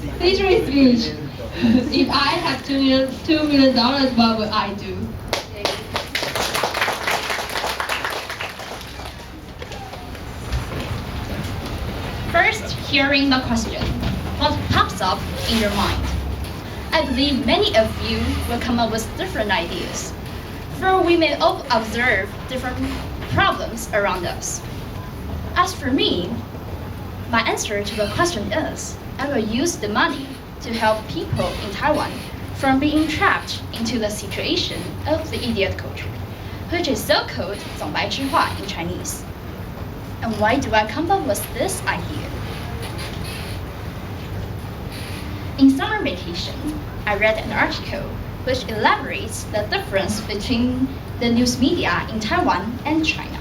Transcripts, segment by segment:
History speech. If I had $2 million, what would I do? First, hearing the question, what pops up in your mind? I believe many of you will come up with different ideas, for we may all observe different problems around us. As for me, my answer to the question is, I will use the money to help people in Taiwan from being trapped into the situation of the idiot culture, which is so called 总白痴化 in Chinese. And why do I come up with this idea? In summer vacation, I read an article which elaborates the difference between the news media in Taiwan and China.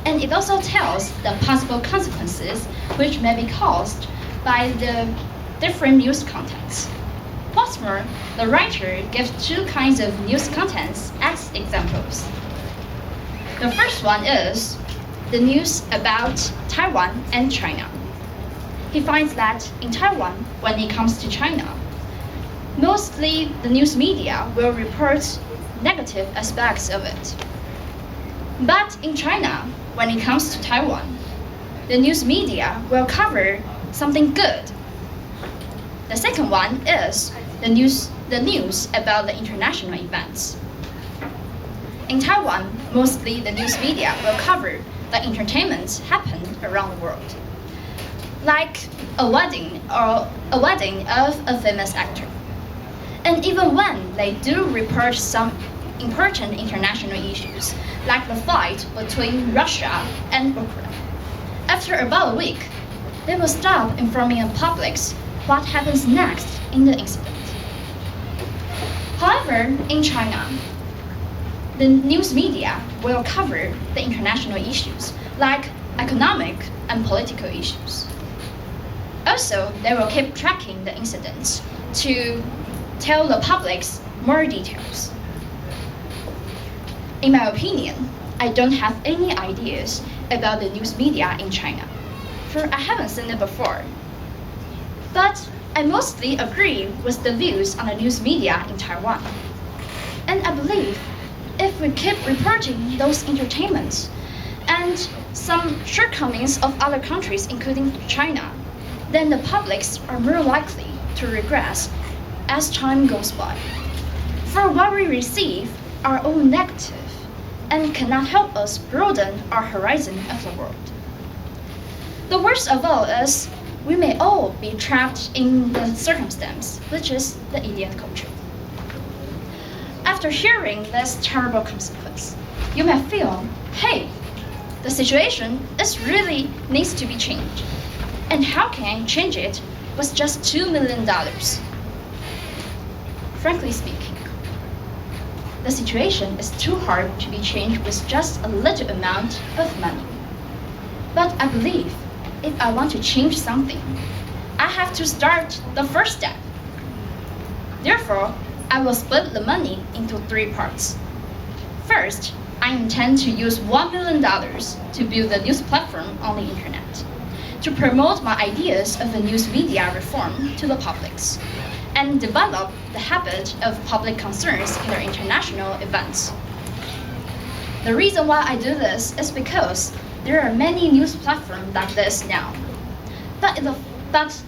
And it also tells the possible consequences which may be caused by the different news contents. What's more, the writer gives two kinds of news contents as examples. The first one is the news about Taiwan and China. He finds that in Taiwan, when it comes to China, mostly the news media will report negative aspects of it. But in China, when it comes to Taiwan, the news media will cover something good. The second one is the news about the international events. In Taiwan, mostly the news media will cover the entertainments happen around the world, like a wedding of a famous actor. And even when they do report some important international issues, like the fight between Russia and Ukraine, after about a week, they will stop informing the public what happens next in the incident. However, in China, the news media will cover the international issues like economic and political issues. Also, they will keep tracking the incidents to tell the public more details. In my opinion, I don't have any ideas about the news media in China, for I haven't seen it before. But I mostly agree with the views on the news media in Taiwan. And I believe if we keep reporting those entertainments and some shortcomings of other countries, including China, then the publics are more likely to regress as time goes by. For what we receive are all negative and cannot help us broaden our horizon of the world. The worst of all is we may all be trapped in the circumstance, which is the idiot culture. After hearing this terrible consequence, you may feel, hey, the situation really needs to be changed. And how can I change it with just $2 million? Frankly speaking, the situation is too hard to be changed with just a little amount of money. But I believe if I want to change something, I have to start the first step. Therefore, I will split the money into 3 parts. First, I intend to use $1 million to build a news platform on the internet, to promote my ideas of a news media reform to the publics, and develop the habit of public concerns in their international events. The reason why I do this is because there are many news platforms like this now. But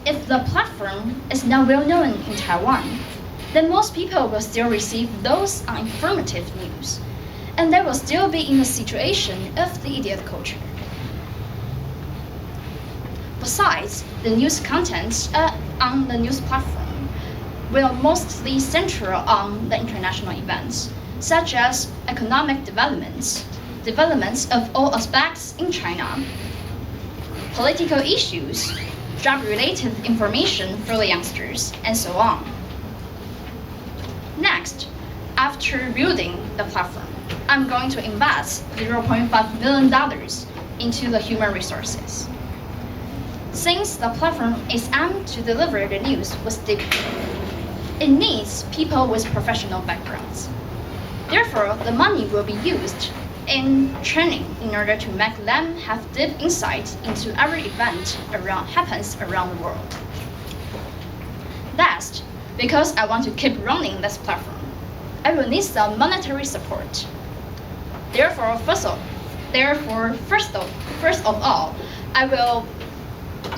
if the platform is not well known in Taiwan, then most people will still receive those uninformative news, and they will still be in the situation of the idiot culture. Besides, the news content on the news platform will mostly center on the international events, such as economic developments of all aspects in China, political issues, job-related information for the youngsters, and so on. Next, after building the platform, I'm going to invest $0.5 million into the human resources. Since the platform is aimed to deliver the news with dignity, it needs people with professional backgrounds. Therefore, the money will be used in training in order to make them have deep insight into every event happens around the world. invest because I want to keep running this platform. I will need some monetary support. Therefore, first of all, I will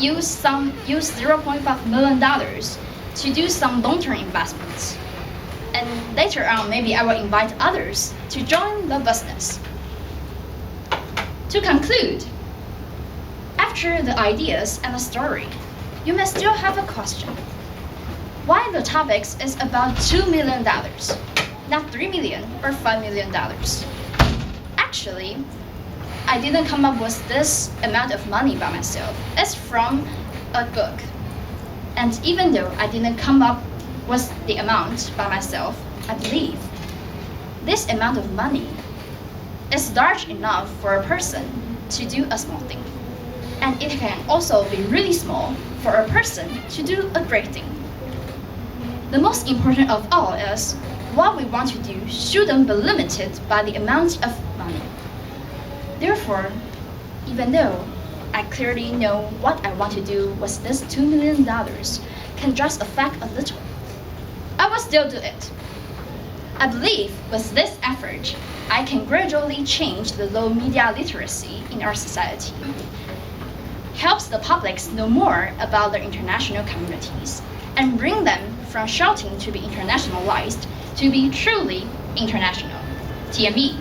use $0.5 million to do some long-term investments. And later on, maybe I will invite others to join the business. To conclude, after the ideas and the story, you may still have a question. Why the topics is about $2 million, not $3 million or $5 million? Actually, I didn't come up with this amount of money by myself. It's from a book. And even though I didn't come up with the amount by myself, I believe this amount of money is large enough for a person to do a small thing. And it can also be really small for a person to do a great thing. The most important of all is what we want to do shouldn't be limited by the amount of money. Therefore, even though I clearly know what I want to do with this $2 million can just affect a little, I will still do it. I believe with this effort, I can gradually change the low media literacy in our society, helps the publics know more about their international communities, and bring them from shouting to be internationalized to be truly international. TME.